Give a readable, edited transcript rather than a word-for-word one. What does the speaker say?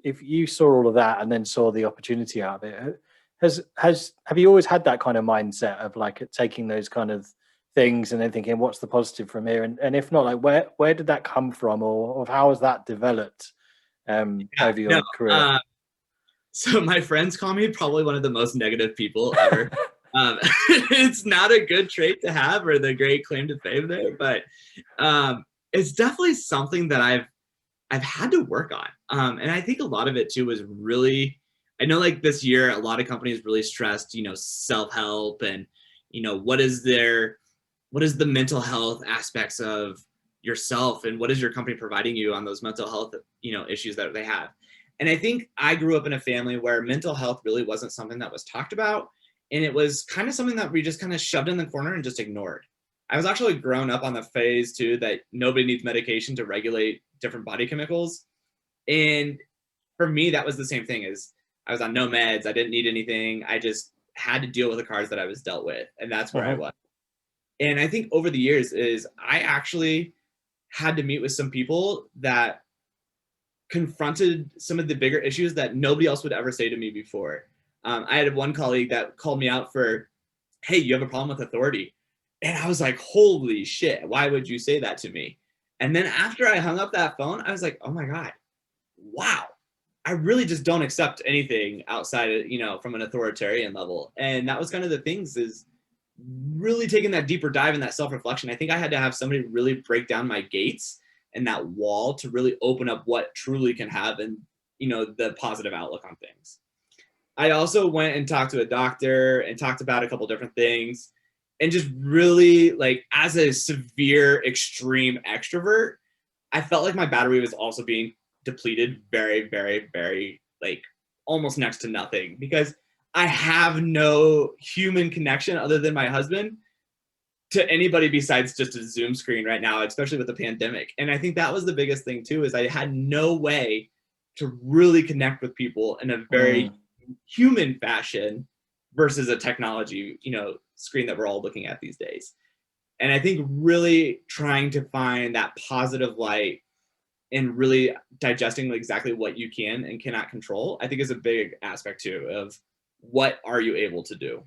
if you saw all of that and then saw the opportunity out of it, have you always had that kind of mindset of like taking those kind of things and then thinking what's the positive from here? And if not, like where did that come from, or how has that developed Yeah, over no. your career? Uh, so my friends call me probably one of the most negative people ever. It's not a good trait to have or the great claim to fame there, but it's definitely something that I've had to work on. And I think a lot of it too was really, I know like this year, a lot of companies really stressed, self-help and, what is the mental health aspects of yourself and what is your company providing you on those mental health, issues that they have. And I think I grew up in a family where mental health really wasn't something that was talked about. And it was kind of something that we just kind of shoved in the corner and just ignored. I was actually grown up on the phase too that nobody needs medication to regulate different body chemicals. And for me, that was the same thing as I was on no meds. I didn't need anything. I just had to deal with the cards that I was dealt with. And that's where I Mhm. was. And I think over the years is I actually had to meet with some people that confronted some of the bigger issues that nobody else would ever say to me before. I had one colleague that called me out for, hey, you have a problem with authority. And I was like, holy shit, why would you say that to me? And then after I hung up that phone, I was like, oh my God, wow. I really just don't accept anything outside of, from an authoritarian level. And that was kind of the things is really taking that deeper dive in that self-reflection. I think I had to have somebody really break down my gates and that wall to really open up what truly can have and, the positive outlook on things. I also went and talked to a doctor and talked about a couple different things and just really like as a severe extreme extrovert, I felt like my battery was also being depleted very, very, very like almost next to nothing because I have no human connection other than my husband to anybody besides just a Zoom screen right now, especially with the pandemic. And I think that was the biggest thing too, is I had no way to really connect with people in a very Mm. human fashion versus a technology, screen that we're all looking at these days. And I think really trying to find that positive light and really digesting exactly what you can and cannot control, I think is a big aspect too of what are you able to do.